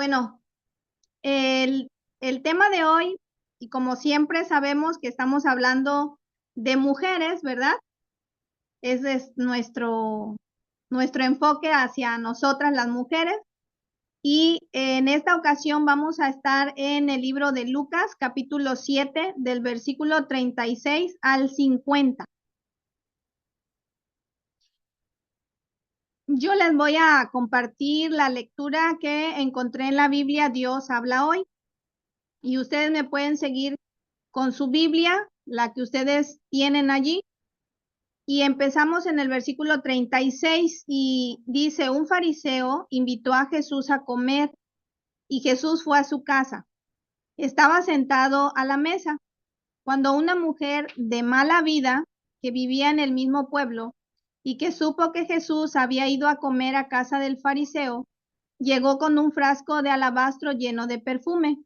Bueno, el, el tema de hoy, y como siempre sabemos que estamos hablando de mujeres, ¿verdad? Ese es nuestro enfoque hacia nosotras las mujeres. Y en esta ocasión vamos a estar en el libro de Lucas, capítulo 7, del versículo 36 al 50. Yo les voy a compartir la lectura que encontré en la Biblia Dios habla hoy. Y ustedes me pueden seguir con su Biblia, la que ustedes tienen allí. Y empezamos en el versículo 36 y dice, un fariseo invitó a Jesús a comer y Jesús fue a su casa. Estaba sentado a la mesa cuando una mujer de mala vida que vivía en el mismo pueblo y que supo que Jesús había ido a comer a casa del fariseo, llegó con un frasco de alabastro lleno de perfume.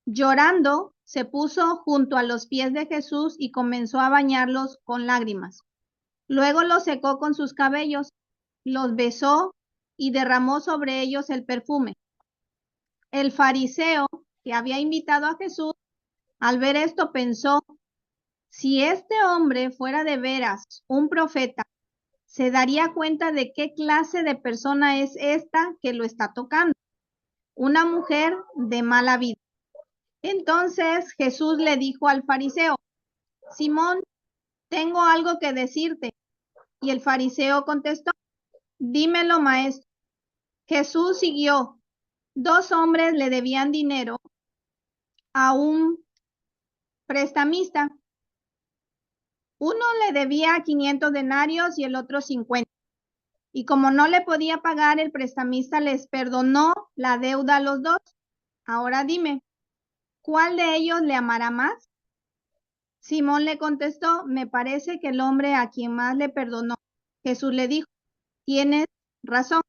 Llorando, se puso junto a los pies de Jesús y comenzó a bañarlos con lágrimas. Luego los secó con sus cabellos, los besó y derramó sobre ellos el perfume. El fariseo que había invitado a Jesús, al ver esto, pensó, si este hombre fuera de veras un profeta, se daría cuenta de qué clase de persona es esta que lo está tocando, una mujer de mala vida. Entonces Jesús le dijo al fariseo, Simón, tengo algo que decirte. Y el fariseo contestó, dímelo, maestro. Jesús siguió. Dos hombres le debían dinero a un prestamista. Uno le debía 500 denarios y el otro 50. Y como no le podía pagar, el prestamista les perdonó la deuda a los dos. Ahora dime, ¿cuál de ellos le amará más? Simón le contestó, me parece que el hombre a quien más le perdonó. Jesús le dijo, tienes razón.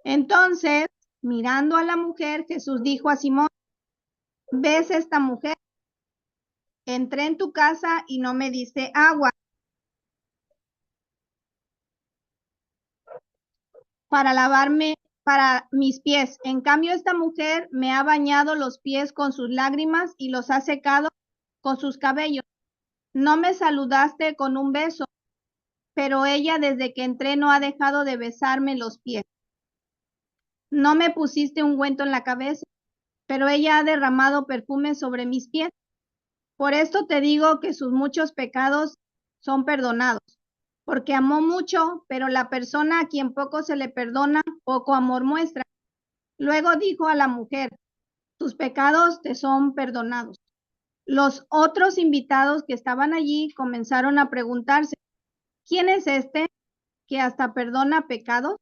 Entonces, mirando a la mujer, Jesús dijo a Simón, ¿ves esta mujer? Entré en tu casa y no me diste agua para lavarme para mis pies. En cambio, esta mujer me ha bañado los pies con sus lágrimas y los ha secado con sus cabellos. No me saludaste con un beso, pero ella desde que entré no ha dejado de besarme los pies. No me pusiste ungüento en la cabeza, pero ella ha derramado perfume sobre mis pies. Por esto te digo que sus muchos pecados son perdonados, porque amó mucho, pero la persona a quien poco se le perdona, poco amor muestra. Luego dijo a la mujer, tus pecados te son perdonados. Los otros invitados que estaban allí comenzaron a preguntarse, ¿quién es este que hasta perdona pecados?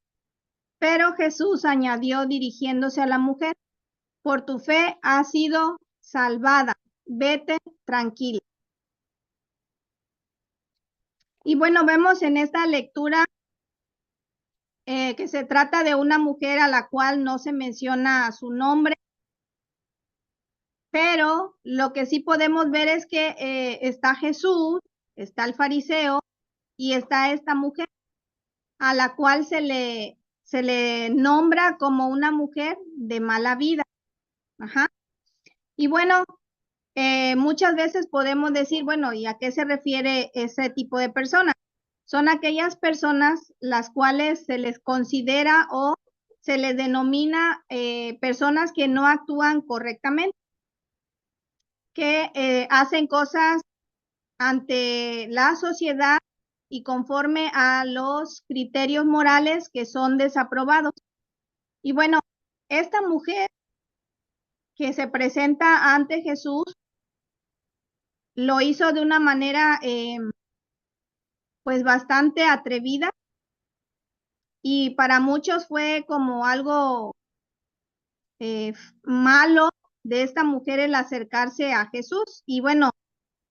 Pero Jesús añadió dirigiéndose a la mujer, por tu fe has sido salvada, vete tranquila. Y bueno, vemos en esta lectura que se trata de una mujer a la cual no se menciona su nombre, pero lo que sí podemos ver es que está Jesús, está el fariseo y está esta mujer a la cual se le nombra como una mujer de mala vida. Ajá. Y bueno, muchas veces podemos decir, bueno, ¿y a qué se refiere ese tipo de personas? Son aquellas personas las cuales se les considera o se les denomina personas que no actúan correctamente, que hacen cosas ante la sociedad y conforme a los criterios morales que son desaprobados. Y bueno, esta mujer que se presenta ante Jesús lo hizo de una manera pues bastante atrevida y para muchos fue como algo malo de esta mujer el acercarse a Jesús. Y bueno,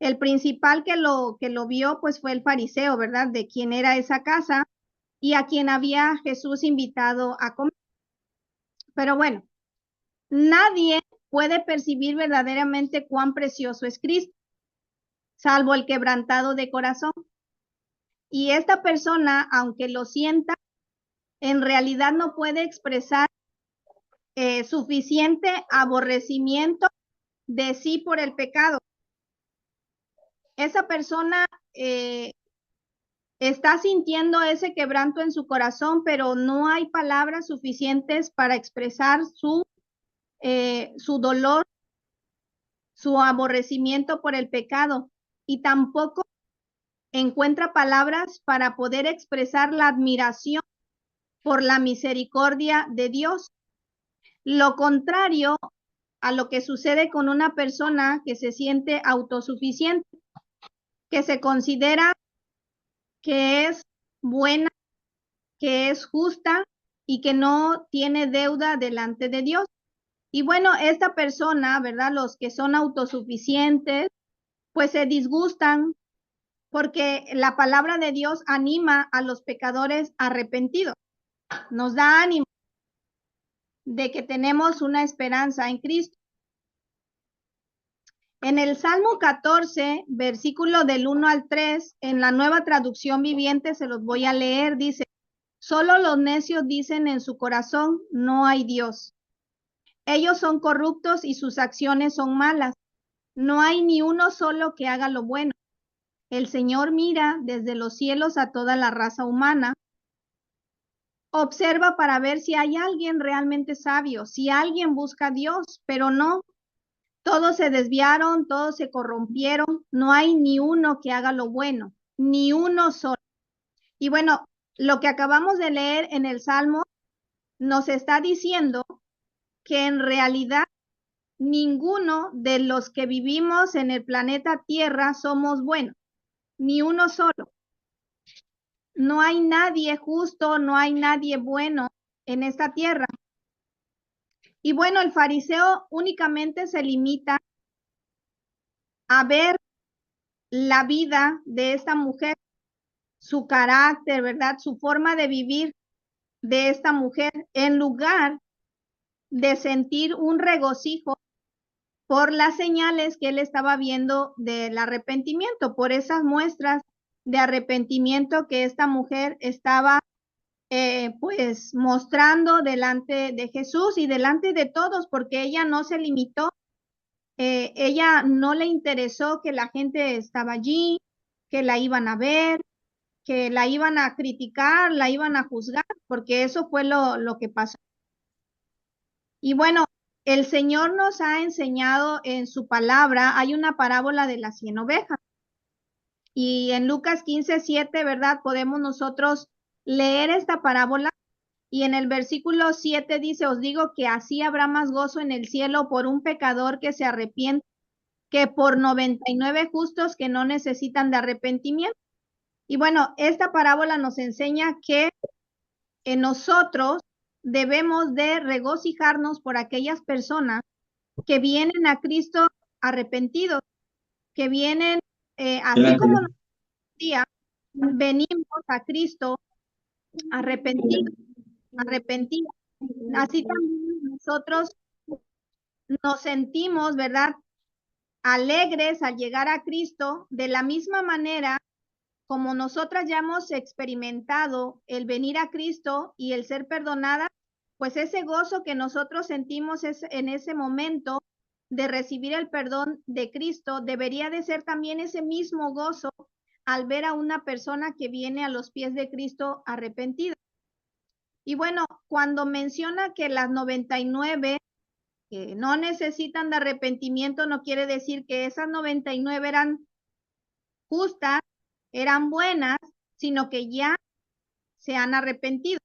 el principal que lo vio pues fue el fariseo, ¿verdad? De quién era esa casa y a quien había Jesús invitado a comer. Pero bueno, nadie puede percibir verdaderamente cuán precioso es Cristo, salvo el quebrantado de corazón. Y esta persona, aunque lo sienta, en realidad no puede expresar suficiente aborrecimiento de sí por el pecado. Esa persona está sintiendo ese quebranto en su corazón, pero no hay palabras suficientes para expresar su dolor, su aborrecimiento por el pecado, y tampoco encuentra palabras para poder expresar la admiración por la misericordia de Dios. Lo contrario a lo que sucede con una persona que se siente autosuficiente, que se considera que es buena, que es justa y que no tiene deuda delante de Dios. Y bueno, esta persona, ¿verdad? Los que son autosuficientes, pues se disgustan porque la palabra de Dios anima a los pecadores arrepentidos. Nos da ánimo de que tenemos una esperanza en Cristo. En el Salmo 14, versículo del 1 al 3, en la Nueva Traducción Viviente, se los voy a leer, dice: solo los necios dicen en su corazón, no hay Dios. Ellos son corruptos y sus acciones son malas. No hay ni uno solo que haga lo bueno. El Señor mira desde los cielos a toda la raza humana. Observa para ver si hay alguien realmente sabio, si alguien busca a Dios, pero no. Todos se desviaron, todos se corrompieron. No hay ni uno que haga lo bueno, ni uno solo. Y bueno, lo que acabamos de leer en el Salmo nos está diciendo que en realidad ninguno de los que vivimos en el planeta Tierra somos buenos, ni uno solo. No hay nadie justo, no hay nadie bueno en esta tierra. Y bueno, el fariseo únicamente se limita a ver la vida de esta mujer, su carácter, ¿verdad? Su forma de vivir de esta mujer, en lugar de sentir un regocijo por las señales que él estaba viendo del arrepentimiento, por esas muestras de arrepentimiento que esta mujer estaba pues mostrando delante de Jesús y delante de todos, porque ella no se limitó, ella no le interesó que la gente estaba allí, que la iban a ver, que la iban a criticar, la iban a juzgar, porque eso fue lo que pasó. Y bueno, el Señor nos ha enseñado en su palabra, hay una parábola de las 100 ovejas. Y en Lucas 15:7, ¿verdad? Podemos nosotros leer esta parábola. Y en el versículo 7 dice: os digo que así habrá más gozo en el cielo por un pecador que se arrepiente que por 99 justos que no necesitan de arrepentimiento. Y bueno, esta parábola nos enseña que en nosotros debemos de regocijarnos por aquellas personas que vienen a Cristo arrepentidos, que vienen, así como nosotros venimos a Cristo arrepentidos, así también nosotros nos sentimos, ¿verdad?, alegres al llegar a Cristo, de la misma manera como nosotras ya hemos experimentado el venir a Cristo y el ser perdonada, pues ese gozo que nosotros sentimos en ese momento de recibir el perdón de Cristo, debería de ser también ese mismo gozo al ver a una persona que viene a los pies de Cristo arrepentida. Y bueno, cuando menciona que las 99 que no necesitan de arrepentimiento, no quiere decir que esas 99 eran justas, eran buenas, sino que ya se han arrepentido.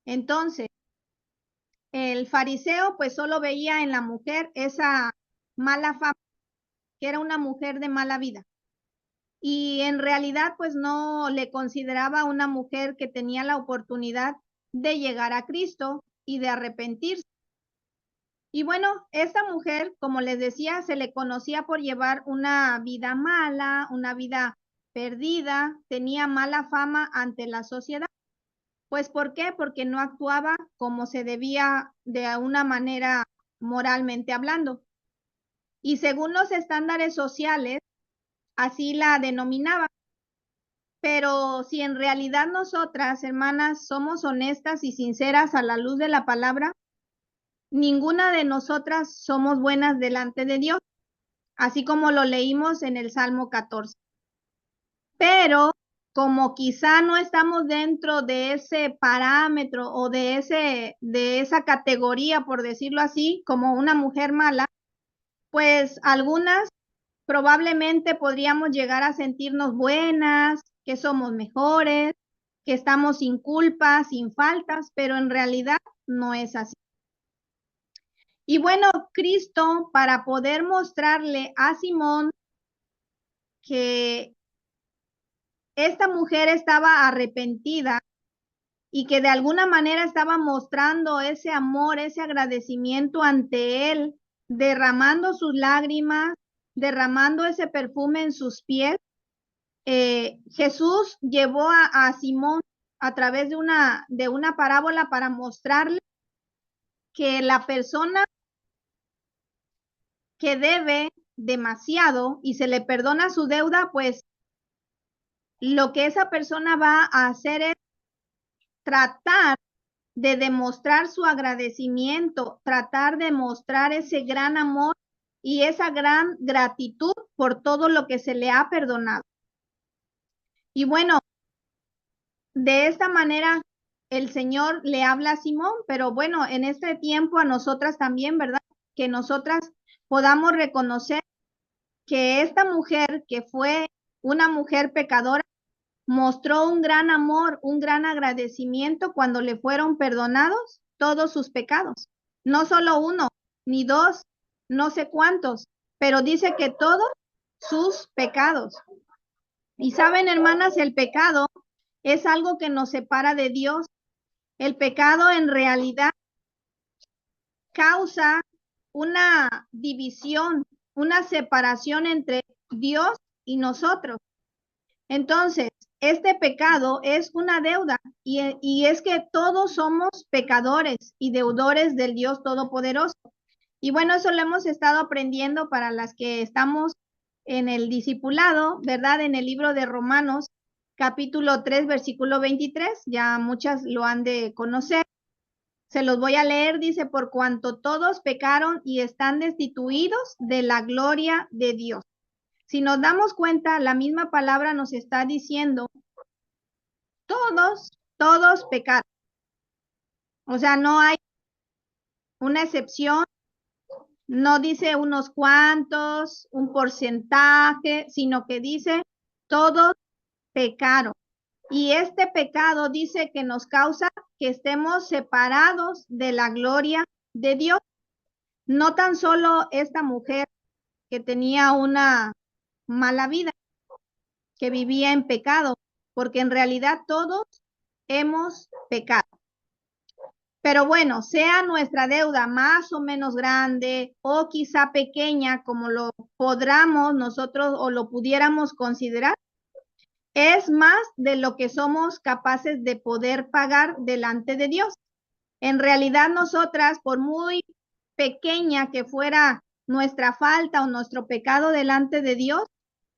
Entonces, el fariseo pues solo veía en la mujer esa mala fama, que era una mujer de mala vida. Y en realidad pues no le consideraba una mujer que tenía la oportunidad de llegar a Cristo y de arrepentirse. Y bueno, esta mujer, como les decía, se le conocía por llevar una vida mala, una vida perdida, tenía mala fama ante la sociedad. Pues, ¿por qué? Porque no actuaba como se debía de una manera moralmente hablando. Y según los estándares sociales, así la denominaban. Pero si en realidad nosotras, hermanas, somos honestas y sinceras a la luz de la palabra, ninguna de nosotras somos buenas delante de Dios, así como lo leímos en el Salmo 14. Pero como quizá no estamos dentro de ese parámetro o de esa categoría, por decirlo así, como una mujer mala, pues algunas probablemente podríamos llegar a sentirnos buenas, que somos mejores, que estamos sin culpas, sin faltas, pero en realidad no es así. Y bueno, Cristo, para poder mostrarle a Simón que esta mujer estaba arrepentida y que de alguna manera estaba mostrando ese amor, ese agradecimiento ante él, derramando sus lágrimas, derramando ese perfume en sus pies, Jesús llevó a Simón a través de una parábola para mostrarle que la persona que debe demasiado y se le perdona su deuda, pues lo que esa persona va a hacer es tratar de demostrar su agradecimiento, tratar de mostrar ese gran amor y esa gran gratitud por todo lo que se le ha perdonado. Y bueno, de esta manera el Señor le habla a Simón, pero bueno, en este tiempo a nosotras también, ¿verdad? Que nosotras podamos reconocer que esta mujer, que fue una mujer pecadora, mostró un gran amor, un gran agradecimiento cuando le fueron perdonados todos sus pecados. No solo uno, ni dos, no sé cuántos, pero dice que todos sus pecados. Y saben, hermanas, el pecado es algo que nos separa de Dios. El pecado en realidad causa una división, una separación entre Dios y nosotros. Entonces, este pecado es una deuda y es que todos somos pecadores y deudores del Dios Todopoderoso. Y bueno, eso lo hemos estado aprendiendo para las que estamos en el discipulado, ¿verdad? En el libro de Romanos, capítulo 3, versículo 23, ya muchas lo han de conocer. Se los voy a leer, dice, por cuanto todos pecaron y están destituidos de la gloria de Dios. Si nos damos cuenta, la misma palabra nos está diciendo, todos pecaron. O sea, no hay una excepción, no dice unos cuantos, un porcentaje, sino que dice, todos pecaron. Y este pecado dice que nos causa que estemos separados de la gloria de Dios. No tan solo esta mujer que tenía una mala vida, que vivía en pecado, porque en realidad todos hemos pecado. Pero bueno, sea nuestra deuda más o menos grande o quizá pequeña, como lo podamos nosotros o lo pudiéramos considerar, es más de lo que somos capaces de poder pagar delante de Dios. En realidad nosotras, por muy pequeña que fuera nuestra falta o nuestro pecado delante de Dios,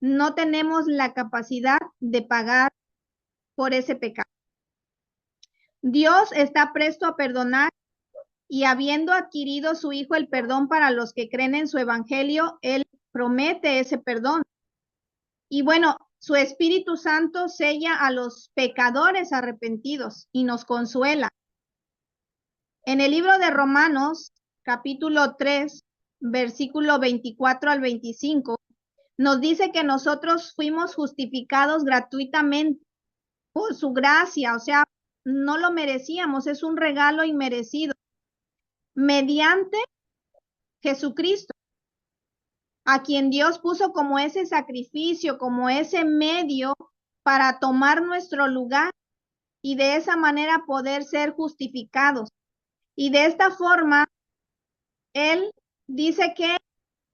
no tenemos la capacidad de pagar por ese pecado. Dios está presto a perdonar y habiendo adquirido su Hijo el perdón para los que creen en su evangelio, Él promete ese perdón. Y bueno, su Espíritu Santo sella a los pecadores arrepentidos y nos consuela. En el libro de Romanos, capítulo 3, versículo 24 al 25, nos dice que nosotros fuimos justificados gratuitamente por su gracia, o sea, no lo merecíamos, es un regalo inmerecido, mediante Jesucristo, a quien Dios puso como ese sacrificio, como ese medio para tomar nuestro lugar y de esa manera poder ser justificados. Y de esta forma, Él dice que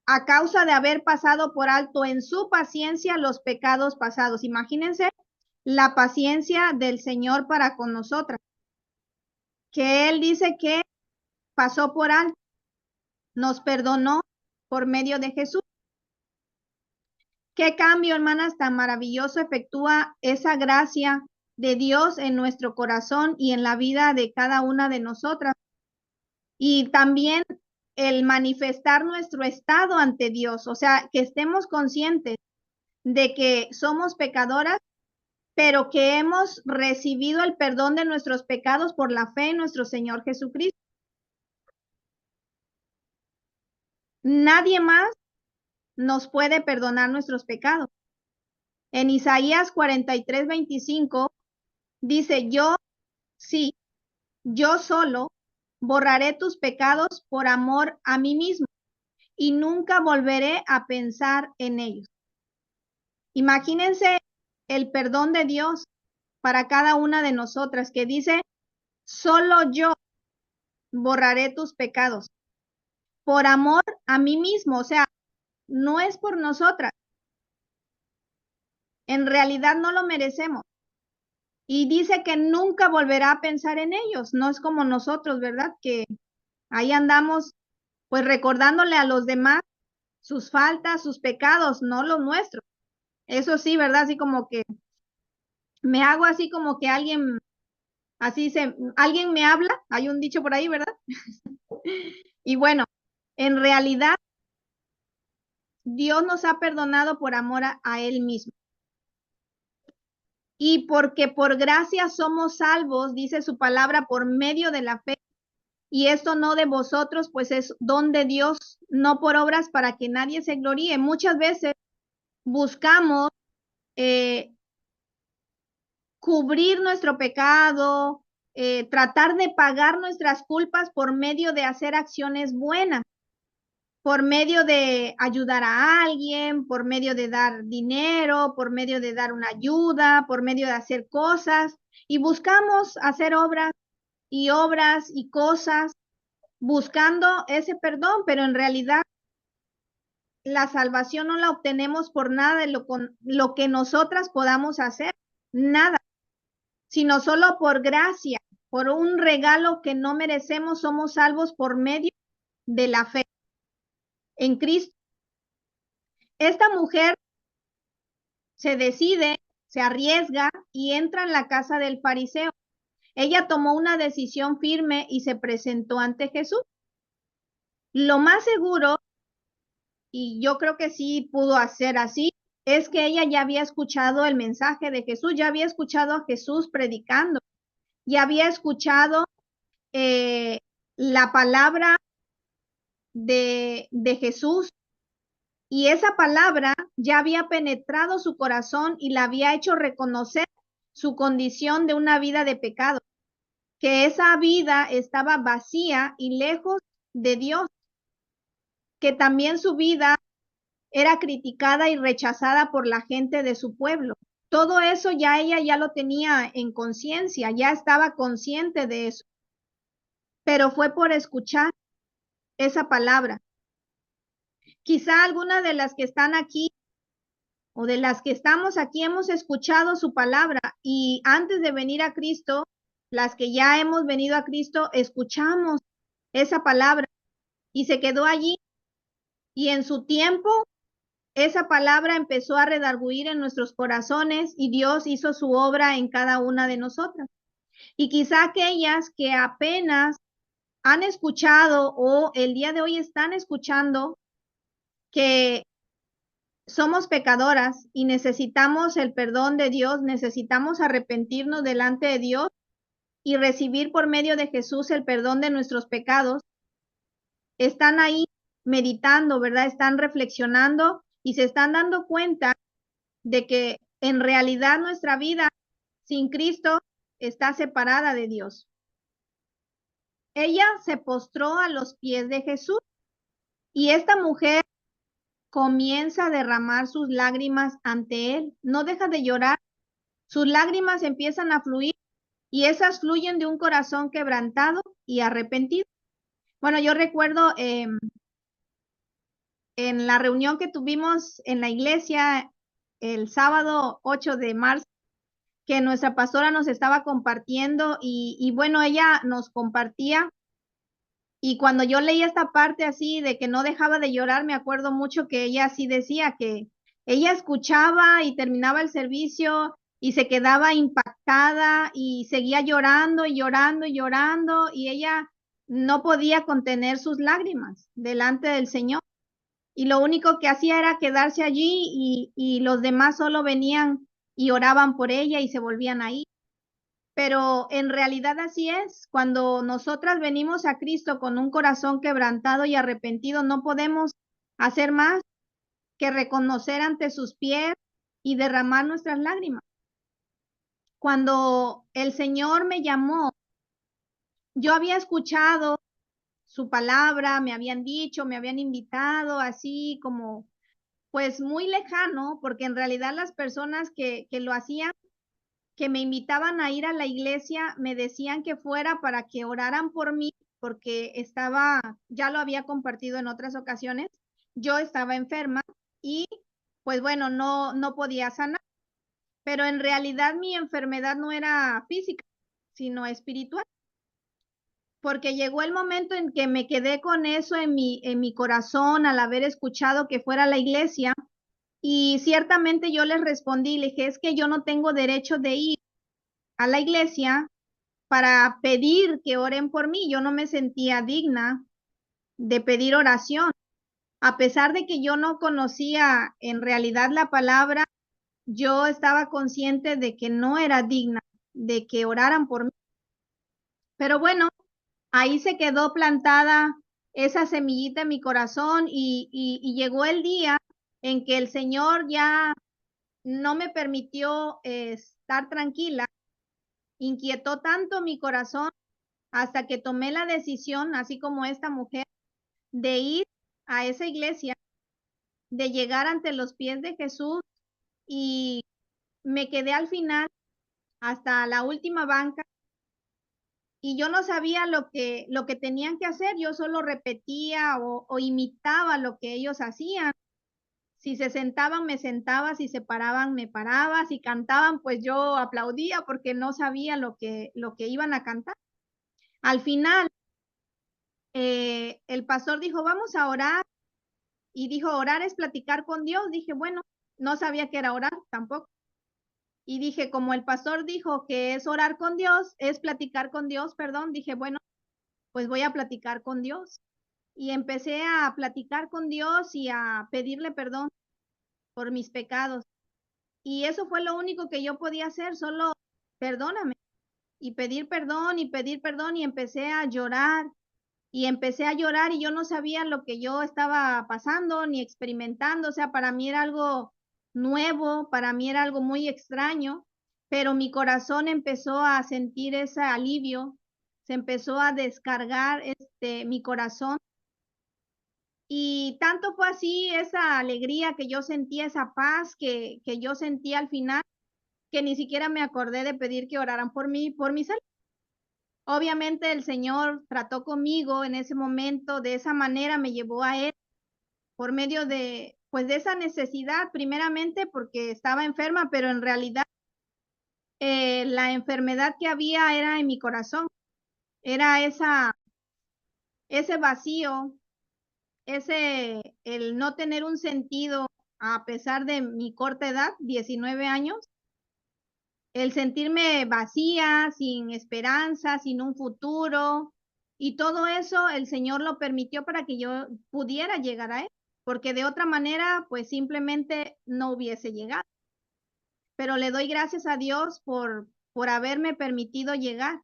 a causa de haber pasado por alto en su paciencia los pecados pasados. Imagínense la paciencia del Señor para con nosotras, que Él dice que pasó por alto, nos perdonó por medio de Jesús. ¿Qué cambio, hermanas, tan maravilloso efectúa esa gracia de Dios en nuestro corazón y en la vida de cada una de nosotras? Y también el manifestar nuestro estado ante Dios, o sea, que estemos conscientes de que somos pecadoras, pero que hemos recibido el perdón de nuestros pecados por la fe en nuestro Señor Jesucristo. Nadie más nos puede perdonar nuestros pecados. En Isaías 43:25 dice, sí, yo solo borraré tus pecados por amor a mí mismo y nunca volveré a pensar en ellos. Imagínense el perdón de Dios para cada una de nosotras que dice, solo yo borraré tus pecados por amor a mí mismo, o sea, no es por nosotras. En realidad no lo merecemos. Y dice que nunca volverá a pensar en ellos. No es como nosotros, ¿verdad? Que ahí andamos pues recordándole a los demás sus faltas, sus pecados, no los nuestros. Eso sí, ¿verdad? Así como que me hago así como que alguien, alguien me habla, hay un dicho por ahí, ¿verdad? Y bueno, en realidad Dios nos ha perdonado por amor a Él mismo. Y porque por gracia somos salvos, dice su palabra, por medio de la fe. Y esto no de vosotros, pues es don de Dios, no por obras para que nadie se gloríe. Muchas veces buscamos cubrir nuestro pecado, tratar de pagar nuestras culpas por medio de hacer acciones buenas, por medio de ayudar a alguien, por medio de dar dinero, por medio de dar una ayuda, por medio de hacer cosas. Y buscamos hacer obras y cosas buscando ese perdón, pero en realidad la salvación no la obtenemos por nada de lo que nosotras podamos hacer, nada, sino solo por gracia, por un regalo que no merecemos, somos salvos por medio de la fe en Cristo. Esta mujer se decide, se arriesga y entra en la casa del fariseo. Ella tomó una decisión firme y se presentó ante Jesús. Lo más seguro, y yo creo que sí pudo hacer así, es que ella ya había escuchado el mensaje de Jesús, ya había escuchado a Jesús predicando, ya había escuchado la palabra de Jesús, y esa palabra ya había penetrado su corazón y la había hecho reconocer su condición de una vida de pecado, que esa vida estaba vacía y lejos de Dios, que también su vida era criticada y rechazada por la gente de su pueblo. Todo eso ya ella ya lo tenía en conciencia, ya estaba consciente de eso, pero fue por escuchar esa palabra. Quizá algunas de las que están aquí o de las que estamos aquí hemos escuchado su palabra y antes de venir a Cristo, las que ya hemos venido a Cristo, escuchamos esa palabra y se quedó allí y en su tiempo esa palabra empezó a redarguir en nuestros corazones y Dios hizo su obra en cada una de nosotras. Y quizá aquellas que apenas han escuchado o el día de hoy están escuchando que somos pecadoras y necesitamos el perdón de Dios, necesitamos arrepentirnos delante de Dios y recibir por medio de Jesús el perdón de nuestros pecados, están ahí meditando, ¿verdad? Están reflexionando y se están dando cuenta de que en realidad nuestra vida sin Cristo está separada de Dios. Ella se postró a los pies de Jesús y esta mujer comienza a derramar sus lágrimas ante él. No deja de llorar. Sus lágrimas empiezan a fluir y esas fluyen de un corazón quebrantado y arrepentido. Bueno, yo recuerdo en la reunión que tuvimos en la iglesia el sábado 8 de marzo, que nuestra pastora nos estaba compartiendo y bueno, ella nos compartía y cuando yo leí esta parte así de que no dejaba de llorar, me acuerdo mucho que ella así decía que ella escuchaba y terminaba el servicio y se quedaba impactada y seguía llorando y llorando y llorando y ella no podía contener sus lágrimas delante del Señor. Y lo único que hacía era quedarse allí y los demás solo venían y oraban por ella y se volvían a ir. Pero en realidad así es. Cuando nosotras venimos a Cristo con un corazón quebrantado y arrepentido, no podemos hacer más que reconocer ante sus pies y derramar nuestras lágrimas. Cuando el Señor me llamó, yo había escuchado su palabra, me habían dicho, me habían invitado, así como, pues muy lejano, porque en realidad las personas que lo hacían, que me invitaban a ir a la iglesia, me decían que fuera para que oraran por mí, porque estaba, ya lo había compartido en otras ocasiones, yo estaba enferma y pues bueno, no podía sanar, pero en realidad mi enfermedad no era física, sino espiritual, porque llegó el momento en que me quedé con eso en mi corazón al haber escuchado que fuera a la iglesia y ciertamente yo les respondí, le dije, es que yo no tengo derecho de ir a la iglesia para pedir que oren por mí. Yo no me sentía digna de pedir oración. A pesar de que yo no conocía en realidad la palabra, yo estaba consciente de que no era digna de que oraran por mí. Pero bueno, ahí se quedó plantada esa semillita en mi corazón y llegó el día en que el Señor ya no me permitió estar tranquila, inquietó tanto mi corazón hasta que tomé la decisión, así como esta mujer, de ir a esa iglesia, de llegar ante los pies de Jesús y me quedé al final hasta la última banca y yo no sabía lo que tenían que hacer, yo solo repetía o imitaba lo que ellos hacían. Si se sentaban, me sentaba, si se paraban, me paraba, si cantaban, pues yo aplaudía porque no sabía lo que iban a cantar. Al final, el pastor dijo, vamos a orar, y dijo, orar es platicar con Dios. Dije, bueno, no sabía que era orar tampoco. Y dije, como el pastor dijo que es orar con Dios, es platicar con Dios, perdón, dije, bueno, pues voy a platicar con Dios. Y empecé a platicar con Dios y a pedirle perdón por mis pecados. Y eso fue lo único que yo podía hacer, solo perdóname y pedir perdón y empecé a llorar y empecé a llorar y yo no sabía lo que yo estaba pasando ni experimentando, o sea, para mí era algo nuevo, para mí era algo muy extraño, pero mi corazón empezó a sentir ese alivio, se empezó a descargar mi corazón y tanto fue así esa alegría que yo sentía, esa paz que yo sentía al final, que ni siquiera me acordé de pedir que oraran por mi salud. Obviamente el Señor trató conmigo en ese momento, de esa manera me llevó a Él por medio de, pues de esa necesidad, primeramente porque estaba enferma, pero en realidad la enfermedad que había era en mi corazón, era ese vacío, el no tener un sentido a pesar de mi corta edad, 19 años, el sentirme vacía, sin esperanza, sin un futuro, y todo eso el Señor lo permitió para que yo pudiera llegar a Él, porque de otra manera, pues simplemente no hubiese llegado. Pero le doy gracias a Dios por haberme permitido llegar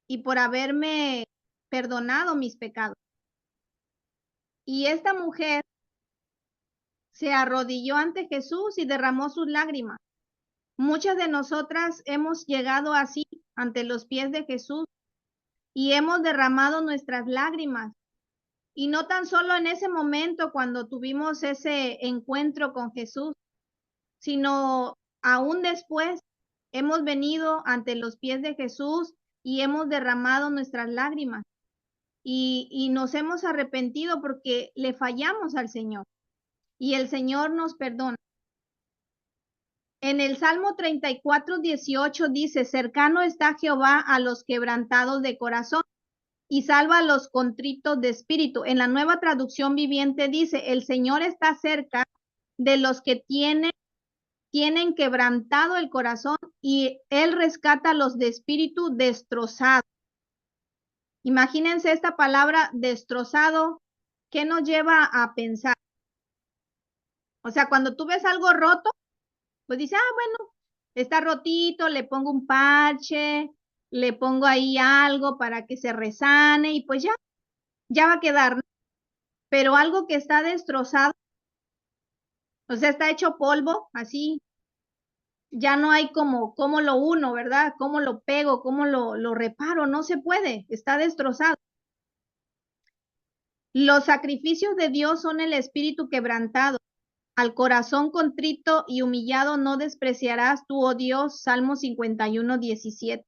y por haberme perdonado mis pecados. Y esta mujer se arrodilló ante Jesús y derramó sus lágrimas. Muchas de nosotras hemos llegado así ante los pies de Jesús y hemos derramado nuestras lágrimas. Y no tan solo en ese momento cuando tuvimos ese encuentro con Jesús, sino aún después hemos venido ante los pies de Jesús y hemos derramado nuestras lágrimas. Y nos hemos arrepentido porque le fallamos al Señor y el Señor nos perdona. En el Salmo 34:18 dice, cercano está Jehová a los quebrantados de corazón y salva a los contritos de espíritu. En la Nueva Traducción Viviente dice, el Señor está cerca de los que tienen quebrantado el corazón y Él rescata a los de espíritu destrozado. Imagínense esta palabra destrozado, ¿qué nos lleva a pensar? O sea, cuando tú ves algo roto, pues dices, bueno, está rotito, le pongo un parche, le pongo ahí algo para que se resane y pues ya va a quedar, ¿no? Pero algo que está destrozado, o sea, está hecho polvo, así, ya no hay cómo lo uno, ¿verdad? ¿Cómo lo pego? ¿Cómo lo reparo? No se puede, está destrozado. Los sacrificios de Dios son el espíritu quebrantado. Al corazón contrito y humillado no despreciarás tú, oh Dios. Salmo 51:17.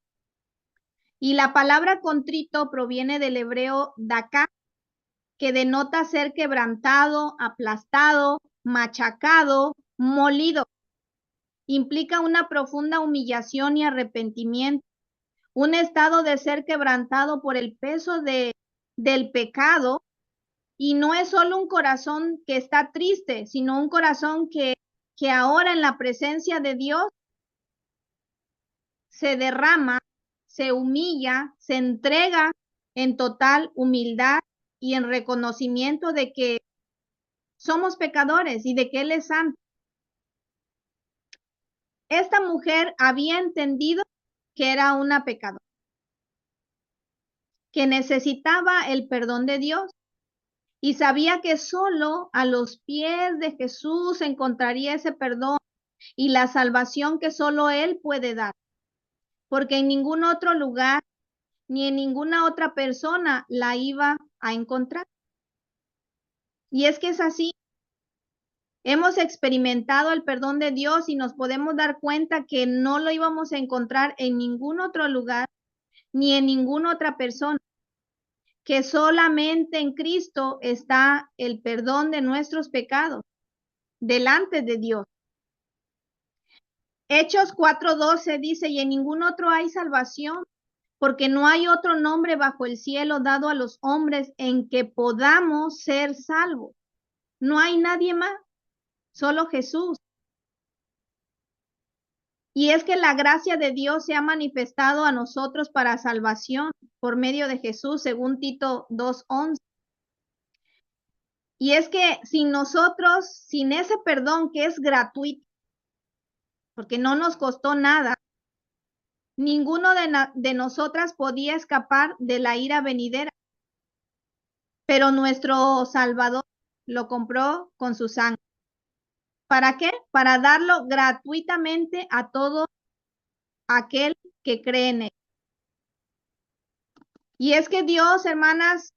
Y la palabra contrito proviene del hebreo daká, que denota ser quebrantado, aplastado, machacado, molido. Implica una profunda humillación y arrepentimiento, un estado de ser quebrantado por el peso del pecado. Y no es solo un corazón que está triste, sino un corazón que ahora en la presencia de Dios se derrama, se humilla, se entrega en total humildad y en reconocimiento de que somos pecadores y de que Él es santo. Esta mujer había entendido que era una pecadora, que necesitaba el perdón de Dios y sabía que solo a los pies de Jesús encontraría ese perdón y la salvación que solo Él puede dar, porque en ningún otro lugar ni en ninguna otra persona la iba a encontrar. Y es que es así. Hemos experimentado el perdón de Dios y nos podemos dar cuenta que no lo íbamos a encontrar en ningún otro lugar ni en ninguna otra persona, que solamente en Cristo está el perdón de nuestros pecados delante de Dios. Hechos 4:12 dice, y en ningún otro hay salvación, porque no hay otro nombre bajo el cielo dado a los hombres en que podamos ser salvos. No hay nadie más, solo Jesús. Y es que la gracia de Dios se ha manifestado a nosotros para salvación por medio de Jesús, según Tito 2:11. Y es que sin nosotros, sin ese perdón que es gratuito, porque no nos costó nada, ninguno de nosotras podía escapar de la ira venidera. Pero nuestro Salvador lo compró con su sangre. ¿Para qué? Para darlo gratuitamente a todo aquel que cree en él. Y es que Dios, hermanas,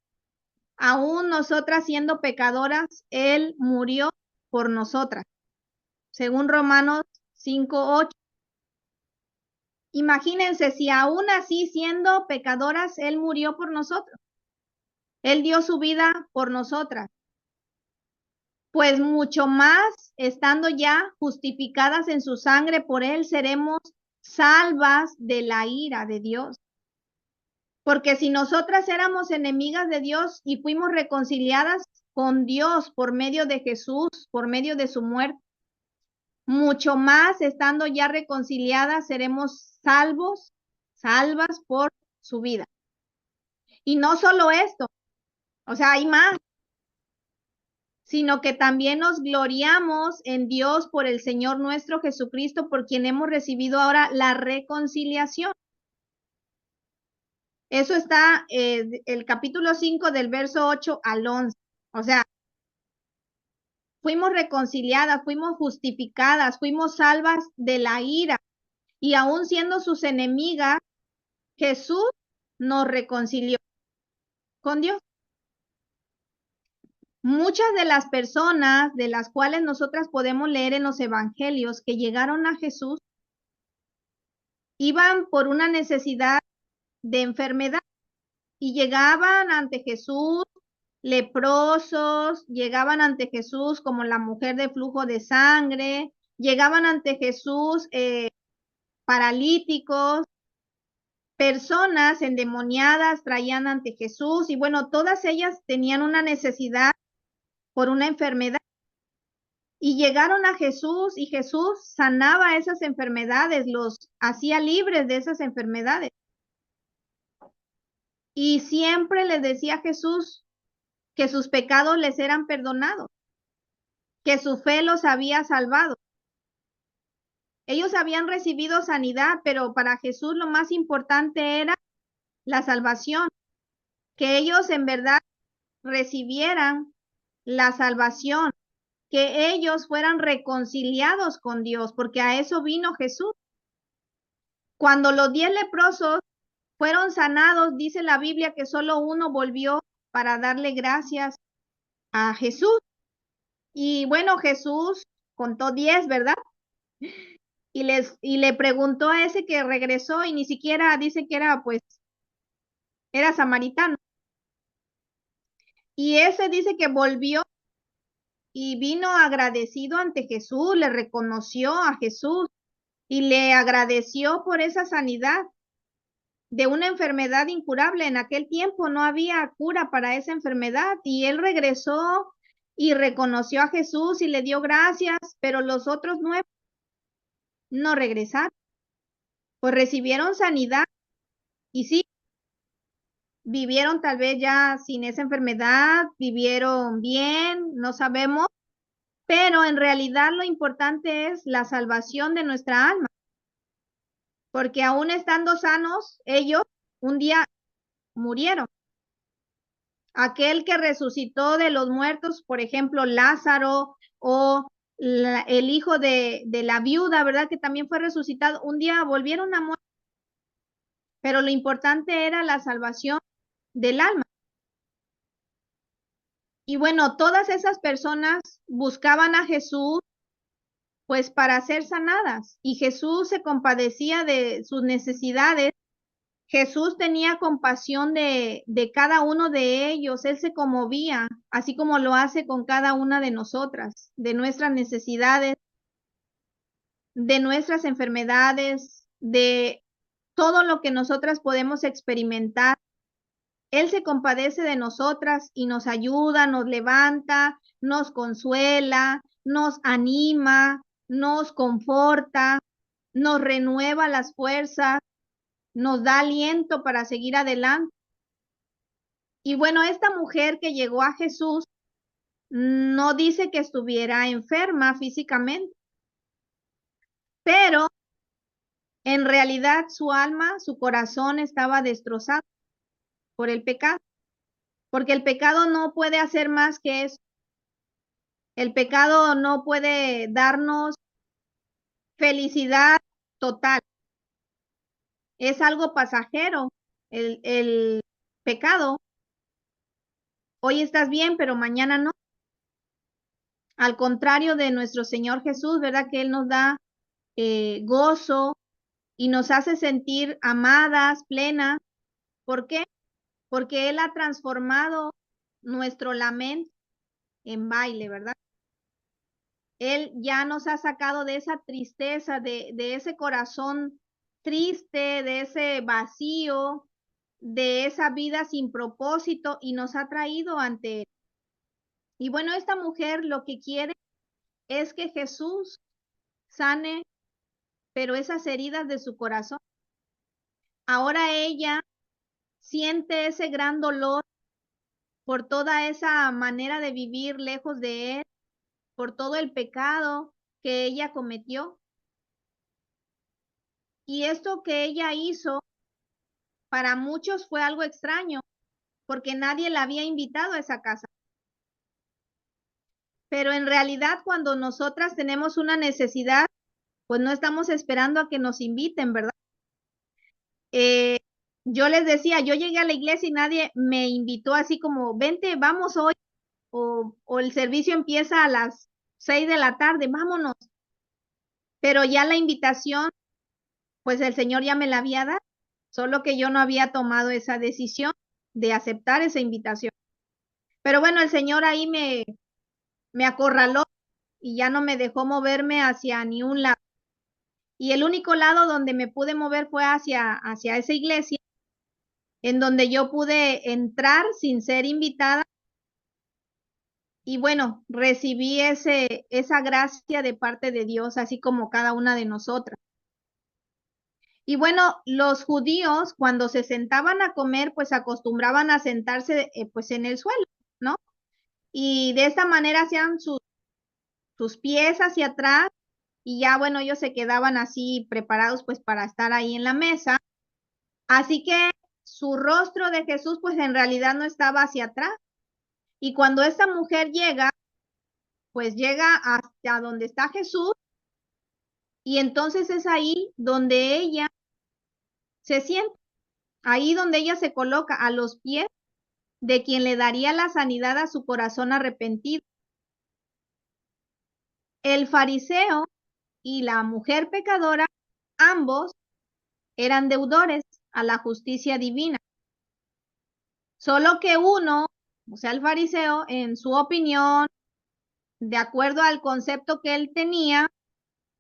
aún nosotras siendo pecadoras, Él murió por nosotras. Según Romanos 5:8. Imagínense si aún así siendo pecadoras, Él murió por nosotros. Él dio su vida por nosotras. Pues mucho más, estando ya justificadas en su sangre, por Él seremos salvas de la ira de Dios. Porque si nosotras éramos enemigas de Dios y fuimos reconciliadas con Dios por medio de Jesús, por medio de su muerte, mucho más estando ya reconciliadas seremos salvas por su vida. Y no solo esto, o sea, hay más, sino que también nos gloriamos en Dios por el Señor nuestro Jesucristo, por quien hemos recibido ahora la reconciliación. Eso está el capítulo 5 del verso 8 al 11. O sea, fuimos reconciliadas, fuimos justificadas, fuimos salvas de la ira. Y aún siendo sus enemigas, Jesús nos reconcilió con Dios. Muchas de las personas de las cuales nosotras podemos leer en los evangelios que llegaron a Jesús iban por una necesidad de enfermedad y llegaban ante Jesús leprosos, llegaban ante Jesús como la mujer de flujo de sangre, llegaban ante Jesús paralíticos, personas endemoniadas traían ante Jesús y bueno, todas ellas tenían una necesidad por una enfermedad. Y llegaron a Jesús y Jesús sanaba esas enfermedades, los hacía libres de esas enfermedades. Y siempre les decía a Jesús que sus pecados les eran perdonados, que su fe los había salvado. Ellos habían recibido sanidad, pero para Jesús lo más importante era la salvación, que ellos en verdad recibieran la salvación, que ellos fueran reconciliados con Dios, porque a eso vino Jesús. Cuando los 10 leprosos fueron sanados, dice la Biblia que solo uno volvió para darle gracias a Jesús. Y bueno, Jesús contó 10, ¿verdad? Y le preguntó a ese que regresó y ni siquiera dice que era, pues, era samaritano. Y ese dice que volvió y vino agradecido ante Jesús, le reconoció a Jesús y le agradeció por esa sanidad de una enfermedad incurable. En aquel tiempo no había cura para esa enfermedad y él regresó y reconoció a Jesús y le dio gracias, pero los otros 9 no regresaron, pues recibieron sanidad y sí, vivieron tal vez ya sin esa enfermedad, vivieron bien, no sabemos, pero en realidad lo importante es la salvación de nuestra alma, porque aún estando sanos, ellos un día murieron. Aquel que resucitó de los muertos, por ejemplo, Lázaro o el hijo de la viuda, ¿verdad? Que también fue resucitado, un día volvieron a morir, pero lo importante era la salvación del alma. Y bueno, todas esas personas buscaban a Jesús pues para ser sanadas y Jesús se compadecía de sus necesidades. Jesús tenía compasión de cada uno de ellos, Él se conmovía, así como lo hace con cada una de nosotras, de nuestras necesidades, de nuestras enfermedades, de todo lo que nosotras podemos experimentar. Él se compadece de nosotras y nos ayuda, nos levanta, nos consuela, nos anima, nos conforta, nos renueva las fuerzas, nos da aliento para seguir adelante. Y bueno, esta mujer que llegó a Jesús no dice que estuviera enferma físicamente, pero en realidad su alma, su corazón estaba destrozado por el pecado, porque el pecado no puede hacer más que eso. El pecado no puede darnos felicidad total. Es algo pasajero. El pecado, hoy estás bien, pero mañana no. Al contrario de nuestro Señor Jesús, ¿verdad? Que Él nos da gozo y nos hace sentir amadas, plenas. ¿Por qué? Porque Él ha transformado nuestro lamento en baile, ¿verdad? Él ya nos ha sacado de esa tristeza, de ese corazón triste, de ese vacío, de esa vida sin propósito y nos ha traído ante Él. Y bueno, esta mujer lo que quiere es que Jesús sane, pero esas heridas de su corazón. Ahora ella siente ese gran dolor por toda esa manera de vivir lejos de Él, por todo el pecado que ella cometió. Y esto que ella hizo para muchos fue algo extraño, porque nadie la había invitado a esa casa. Pero en realidad cuando nosotras tenemos una necesidad, pues no estamos esperando a que nos inviten, ¿verdad? Yo les decía, yo llegué a la iglesia y nadie me invitó así como, vente, vamos hoy, o el servicio empieza a las 6 de la tarde, vámonos. Pero ya la invitación, pues el Señor ya me la había dado, solo que yo no había tomado esa decisión de aceptar esa invitación. Pero bueno, el Señor ahí me acorraló y ya no me dejó moverme hacia ni un lado. Y el único lado donde me pude mover fue hacia esa iglesia, en donde yo pude entrar sin ser invitada. Y bueno, recibí esa gracia de parte de Dios, así como cada una de nosotras. Y bueno, los judíos cuando se sentaban a comer, pues acostumbraban a sentarse pues en el suelo, ¿no? Y de esta manera hacían sus pies hacia atrás y ya bueno, ellos se quedaban así preparados pues para estar ahí en la mesa. Así que su rostro de Jesús pues en realidad no estaba hacia atrás. Y cuando esta mujer llega, pues llega hasta donde está Jesús y entonces es ahí donde ella se sienta, ahí donde ella se coloca a los pies de quien le daría la sanidad a su corazón arrepentido. El fariseo y la mujer pecadora, ambos eran deudores a la justicia divina. Solo que uno, o sea, el fariseo, en su opinión, de acuerdo al concepto que él tenía,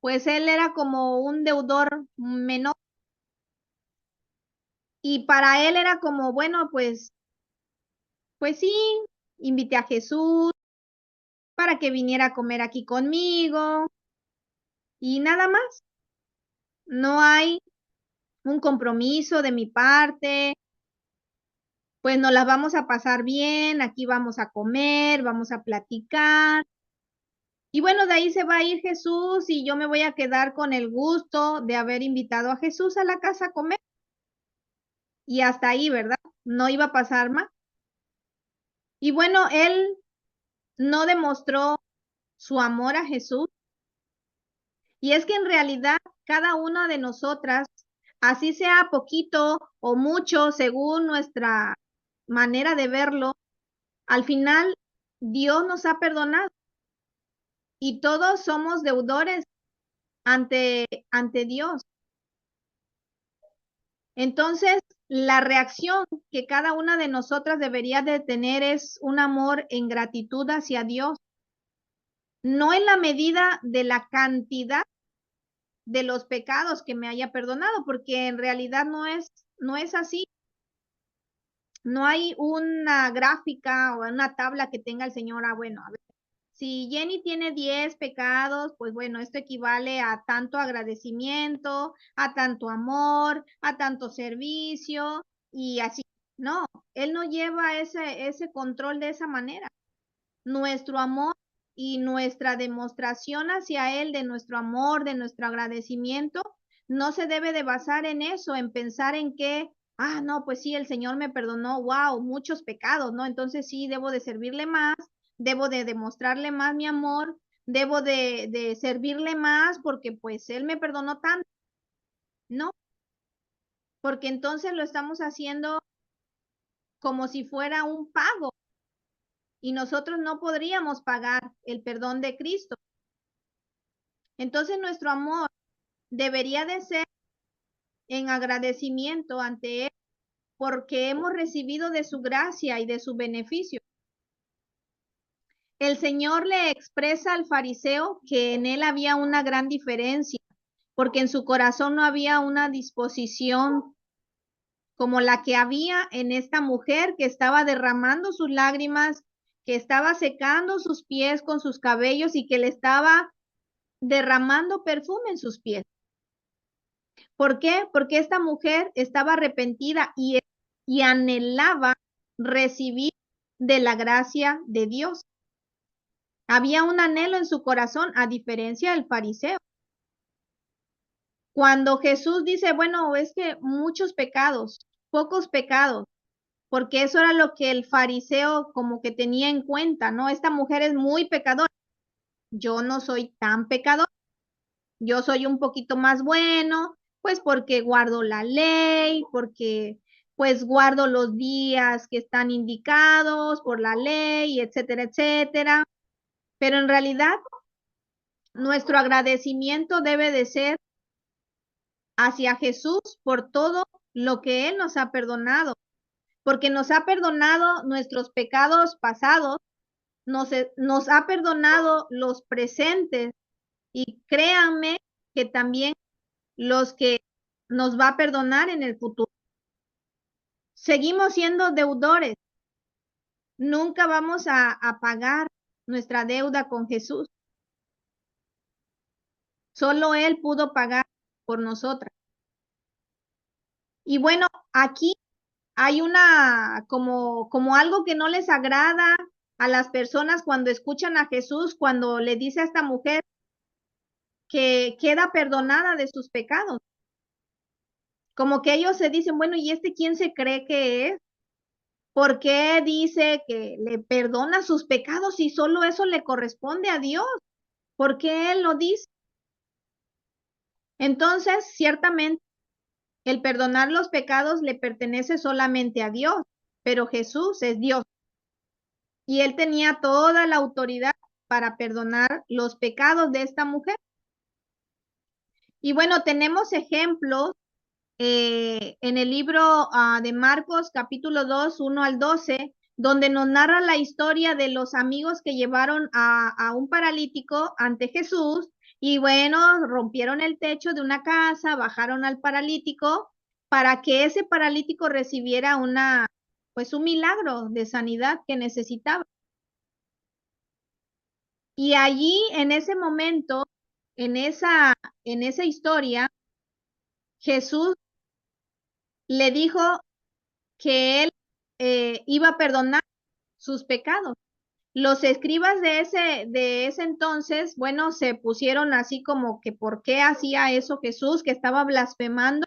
pues él era como un deudor menor. Y para él era como, bueno, pues sí, invité a Jesús para que viniera a comer aquí conmigo y nada más. No hay un compromiso de mi parte, pues nos las vamos a pasar bien, aquí vamos a comer, vamos a platicar. Y bueno, de ahí se va a ir Jesús y yo me voy a quedar con el gusto de haber invitado a Jesús a la casa a comer. Y hasta ahí, ¿verdad? No iba a pasar más. Y bueno, él no demostró su amor a Jesús. Y es que en realidad cada una de nosotras, así sea poquito o mucho, según nuestra manera de verlo, al final Dios nos ha perdonado y todos somos deudores ante Dios. Entonces, la reacción que cada una de nosotras debería de tener es un amor en gratitud hacia Dios, no en la medida de la cantidad de los pecados que me haya perdonado, porque en realidad no es así. No hay una gráfica o una tabla que tenga el Señor, bueno, a ver, si Jenny tiene 10 pecados, pues bueno, esto equivale a tanto agradecimiento, a tanto amor, a tanto servicio y así. No, Él no lleva ese control de esa manera. Nuestro amor y nuestra demostración hacia Él de nuestro amor, de nuestro agradecimiento, no se debe de basar en eso, en pensar en que, no, pues sí, el Señor me perdonó, wow, muchos pecados, ¿no? Entonces sí, debo de servirle más, debo de demostrarle más mi amor, debo de servirle más porque pues Él me perdonó tanto, ¿no? Porque entonces lo estamos haciendo como si fuera un pago y nosotros no podríamos pagar el perdón de Cristo. Entonces nuestro amor debería de ser en agradecimiento ante Él porque hemos recibido de su gracia y de su beneficio. El Señor le expresa al fariseo que en él había una gran diferencia, porque en su corazón no había una disposición como la que había en esta mujer que estaba derramando sus lágrimas, que estaba secando sus pies con sus cabellos y que le estaba derramando perfume en sus pies. ¿Por qué? Porque esta mujer estaba arrepentida y anhelaba recibir de la gracia de Dios. Había un anhelo en su corazón, a diferencia del fariseo. Cuando Jesús dice, bueno, es que muchos pecados, pocos pecados, porque eso era lo que el fariseo como que tenía en cuenta, ¿no? Esta mujer es muy pecadora. Yo no soy tan pecador, yo soy un poquito más bueno, pues porque guardo la ley, porque pues guardo los días que están indicados por la ley, etcétera, etcétera. Pero en realidad nuestro agradecimiento debe de ser hacia Jesús por todo lo que Él nos ha perdonado, porque nos ha perdonado nuestros pecados pasados, nos ha perdonado los presentes y créanme que también los que nos va a perdonar en el futuro. Seguimos siendo deudores. Nunca vamos a pagar nuestra deuda con Jesús. Solo Él pudo pagar por nosotras. Y bueno, aquí hay una como algo que no les agrada a las personas cuando escuchan a Jesús, cuando le dice a esta mujer que queda perdonada de sus pecados. Como que ellos se dicen, bueno, ¿y este quién se cree que es? ¿Por qué dice que le perdona sus pecados y solo eso le corresponde a Dios? ¿Por qué él lo dice? Entonces, ciertamente, el perdonar los pecados le pertenece solamente a Dios, pero Jesús es Dios y él tenía toda la autoridad para perdonar los pecados de esta mujer. Y bueno, tenemos ejemplos en el libro de Marcos, capítulo 2, 1 al 12, donde nos narra la historia de los amigos que llevaron a un paralítico ante Jesús y bueno, rompieron el techo de una casa, bajaron al paralítico para que ese paralítico recibiera pues un milagro de sanidad que necesitaba. Y allí, en ese momento, en esa historia, Jesús le dijo que él iba a perdonar sus pecados. Los escribas de ese entonces, bueno, se pusieron así como que por qué hacía eso Jesús, que estaba blasfemando,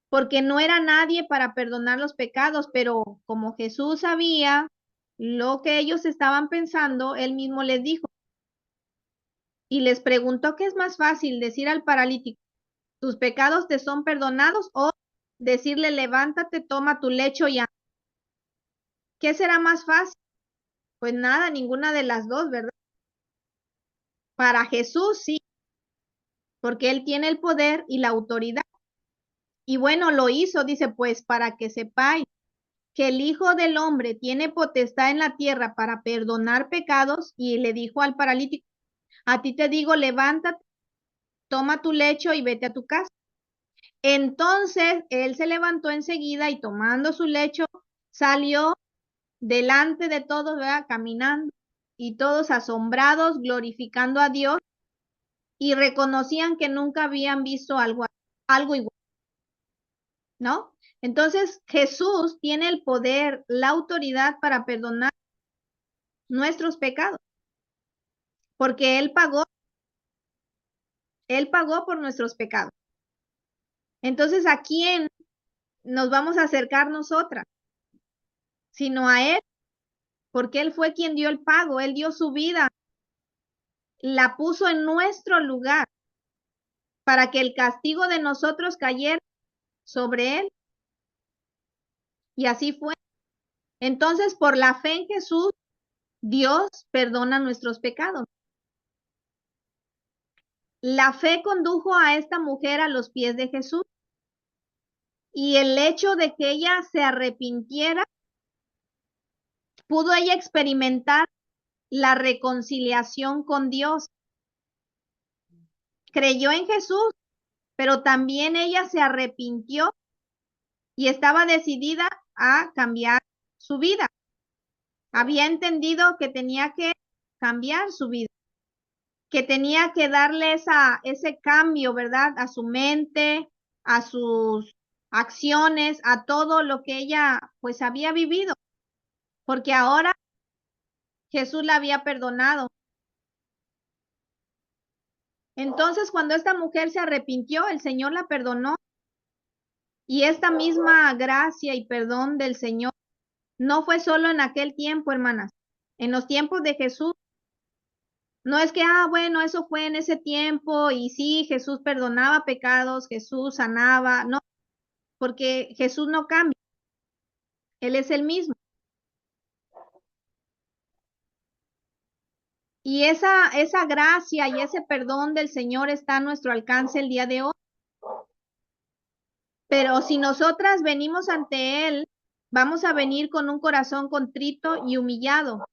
porque no era nadie para perdonar los pecados, pero como Jesús sabía lo que ellos estaban pensando, él mismo les dijo y les preguntó qué es más fácil decir al paralítico, tus pecados te son perdonados o decirle, levántate, toma tu lecho y anda. ¿Qué será más fácil? Pues nada, ninguna de las dos, ¿verdad? Para Jesús sí, porque Él tiene el poder y la autoridad. Y bueno, lo hizo, dice, pues para que sepáis que el Hijo del Hombre tiene potestad en la tierra para perdonar pecados, y le dijo al paralítico, a ti te digo, levántate, toma tu lecho y vete a tu casa. Entonces él se levantó enseguida y tomando su lecho, salió delante de todos, ¿verdad? Caminando, y todos asombrados, glorificando a Dios y reconocían que nunca habían visto algo igual, ¿no? Entonces Jesús tiene el poder, la autoridad para perdonar nuestros pecados, porque Él pagó por nuestros pecados. Entonces, ¿a quién nos vamos a acercar nosotras? Sino a Él, porque Él fue quien dio el pago, Él dio su vida, la puso en nuestro lugar para que el castigo de nosotros cayera sobre Él. Y así fue. Entonces, por la fe en Jesús, Dios perdona nuestros pecados. La fe condujo a esta mujer a los pies de Jesús y el hecho de que ella se arrepintiera, pudo ella experimentar la reconciliación con Dios. Creyó en Jesús, pero también ella se arrepintió y estaba decidida a cambiar su vida. Había entendido que tenía que cambiar su vida, que tenía que darle ese cambio, ¿verdad? A su mente, a sus acciones, a todo lo que ella pues había vivido, porque ahora Jesús la había perdonado. Entonces, cuando esta mujer se arrepintió, el Señor la perdonó y esta misma gracia y perdón del Señor no fue solo en aquel tiempo, hermanas. En los tiempos de Jesús, no es que, bueno, eso fue en ese tiempo y sí, Jesús perdonaba pecados, Jesús sanaba, no, porque Jesús no cambia, Él es el mismo. Y esa gracia y ese perdón del Señor está a nuestro alcance el día de hoy. Pero si nosotras venimos ante Él, vamos a venir con un corazón contrito y humillado.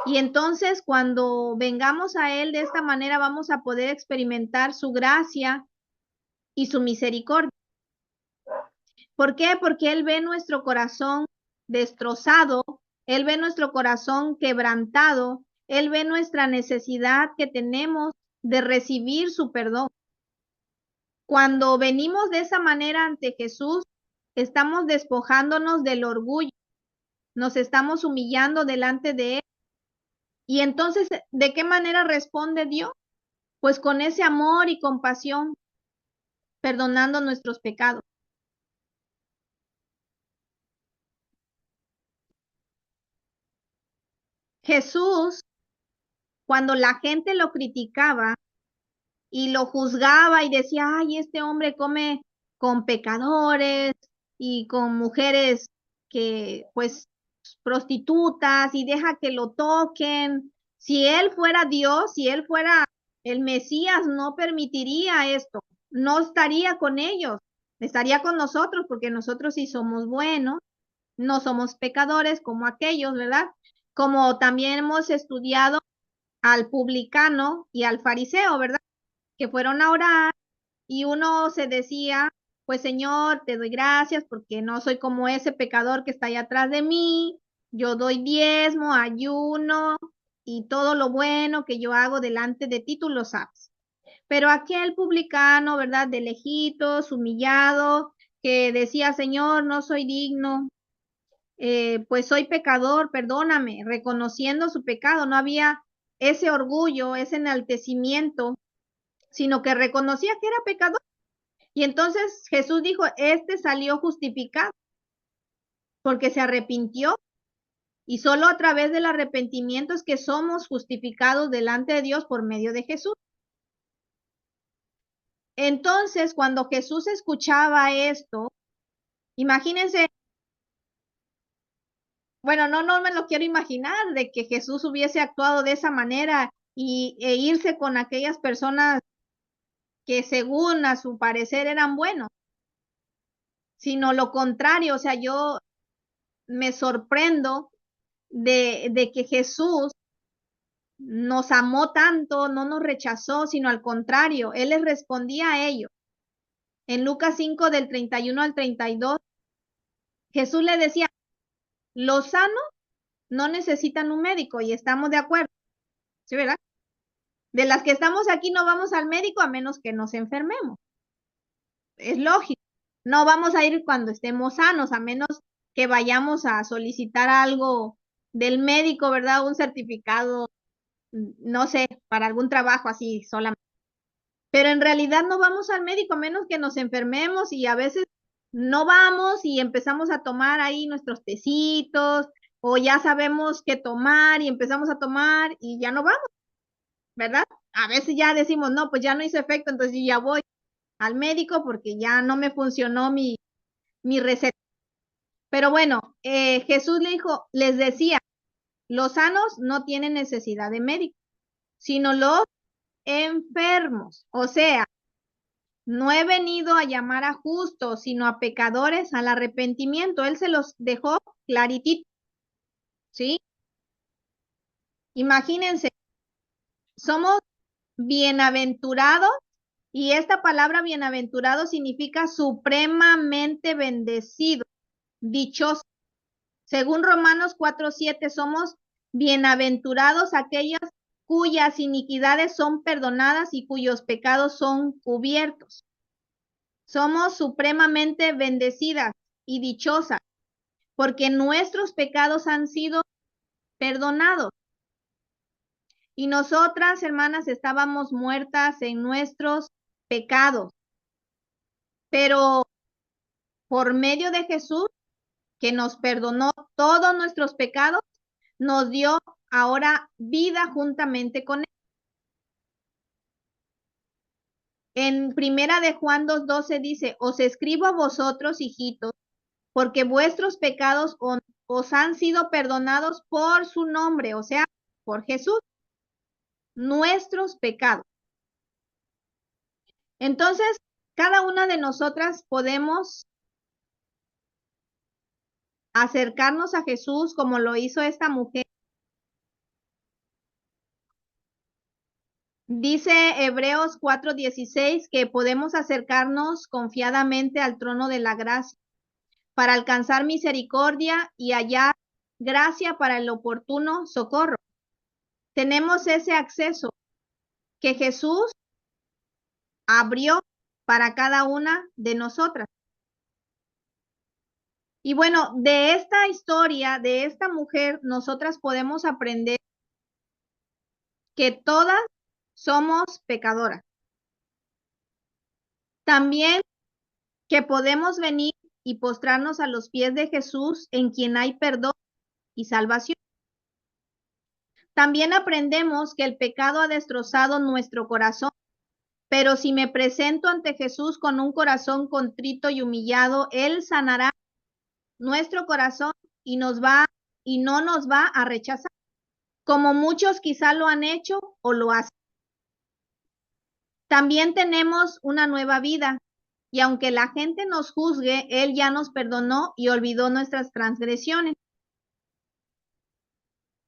Y entonces cuando vengamos a Él de esta manera, vamos a poder experimentar su gracia y su misericordia. ¿Por qué? Porque Él ve nuestro corazón destrozado, Él ve nuestro corazón quebrantado, Él ve nuestra necesidad que tenemos de recibir su perdón. Cuando venimos de esa manera ante Jesús, estamos despojándonos del orgullo, nos estamos humillando delante de Él. Y entonces, ¿de qué manera responde Dios? Pues con ese amor y compasión, perdonando nuestros pecados. Jesús, cuando la gente lo criticaba y lo juzgaba y decía, ay, este hombre come con pecadores y con mujeres que, pues, prostitutas y deja que lo toquen. Si él fuera Dios, si él fuera el Mesías, no permitiría esto, no estaría con ellos, estaría con nosotros porque nosotros sí somos buenos, no somos pecadores como aquellos, ¿verdad? Como también hemos estudiado al publicano y al fariseo, ¿verdad? Que fueron a orar y uno se decía, pues Señor, te doy gracias porque no soy como ese pecador que está allá atrás de mí, yo doy diezmo, ayuno y todo lo bueno que yo hago delante de ti, tú lo sabes. Pero aquel publicano, ¿verdad? De lejitos, humillado, que decía, Señor, no soy digno, pues soy pecador, perdóname, reconociendo su pecado, no había ese orgullo, ese enaltecimiento, sino que reconocía que era pecador. Y entonces Jesús dijo, este salió justificado porque se arrepintió y solo a través del arrepentimiento es que somos justificados delante de Dios por medio de Jesús. Entonces, cuando Jesús escuchaba esto, imagínense, bueno, no me lo quiero imaginar de que Jesús hubiese actuado de esa manera e irse con aquellas personas que según a su parecer eran buenos, sino lo contrario, o sea, yo me sorprendo de que Jesús nos amó tanto, no nos rechazó, sino al contrario, Él les respondía a ellos. En Lucas 5 del 31 al 32, Jesús le decía, los sanos no necesitan un médico y estamos de acuerdo, ¿sí, verdad? De las que estamos aquí no vamos al médico a menos que nos enfermemos. Es lógico. No vamos a ir cuando estemos sanos, a menos que vayamos a solicitar algo del médico, ¿verdad? Un certificado, no sé, para algún trabajo así solamente. Pero en realidad no vamos al médico a menos que nos enfermemos y a veces no vamos y empezamos a tomar ahí nuestros tecitos o ya sabemos qué tomar y empezamos a tomar y ya no vamos, ¿verdad? A veces ya decimos, no, pues ya no hizo efecto, entonces yo ya voy al médico porque ya no me funcionó mi receta. Pero bueno, Jesús le dijo, les decía, los sanos no tienen necesidad de médico, sino los enfermos. O sea, no he venido a llamar a justos, sino a pecadores al arrepentimiento. Él se los dejó claritito, ¿sí? Imagínense, somos bienaventurados y esta palabra bienaventurado significa supremamente bendecido, dichoso. Según Romanos 4:7, somos bienaventurados aquellas cuyas iniquidades son perdonadas y cuyos pecados son cubiertos. Somos supremamente bendecidas y dichosas porque nuestros pecados han sido perdonados. Y nosotras, hermanas, estábamos muertas en nuestros pecados, pero por medio de Jesús, que nos perdonó todos nuestros pecados, nos dio ahora vida juntamente con él. En primera de Juan 2:12 dice, os escribo a vosotros, hijitos, porque vuestros pecados os han sido perdonados por su nombre, o sea, por Jesús, nuestros pecados. Entonces, cada una de nosotras podemos acercarnos a Jesús como lo hizo esta mujer. Dice Hebreos 4:16 que podemos acercarnos confiadamente al trono de la gracia para alcanzar misericordia y hallar gracia para el oportuno socorro. Tenemos ese acceso que Jesús abrió para cada una de nosotras. Y bueno, de esta historia, de esta mujer, nosotras podemos aprender que todas somos pecadoras. También que podemos venir y postrarnos a los pies de Jesús, en quien hay perdón y salvación. También aprendemos que el pecado ha destrozado nuestro corazón, pero si me presento ante Jesús con un corazón contrito y humillado, Él sanará nuestro corazón y no nos va a rechazar, como muchos quizá lo han hecho o lo hacen. También tenemos una nueva vida, y aunque la gente nos juzgue, Él ya nos perdonó y olvidó nuestras transgresiones.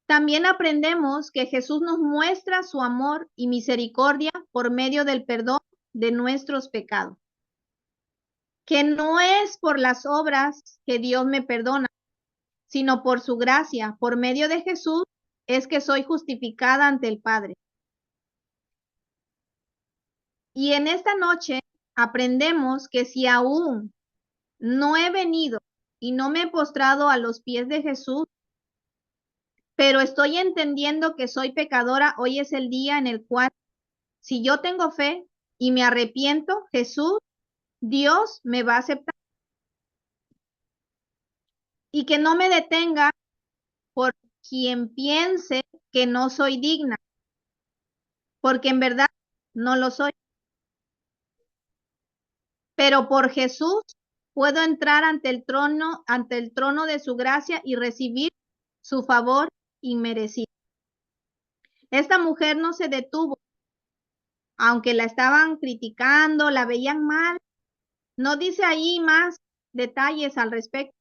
También aprendemos que Jesús nos muestra su amor y misericordia por medio del perdón de nuestros pecados. Que no es por las obras que Dios me perdona, sino por su gracia. Por medio de Jesús es que soy justificada ante el Padre. Y en esta noche aprendemos que si aún no he venido y no me he postrado a los pies de Jesús, pero estoy entendiendo que soy pecadora, hoy es el día en el cual, si yo tengo fe y me arrepiento, Jesús, Dios me va a aceptar. Y que no me detenga por quien piense que no soy digna, porque en verdad no lo soy. Pero por Jesús puedo entrar ante el trono de su gracia y recibir su favor inmerecido. Esta mujer no se detuvo, aunque la estaban criticando, la veían mal. No dice ahí más detalles al respecto,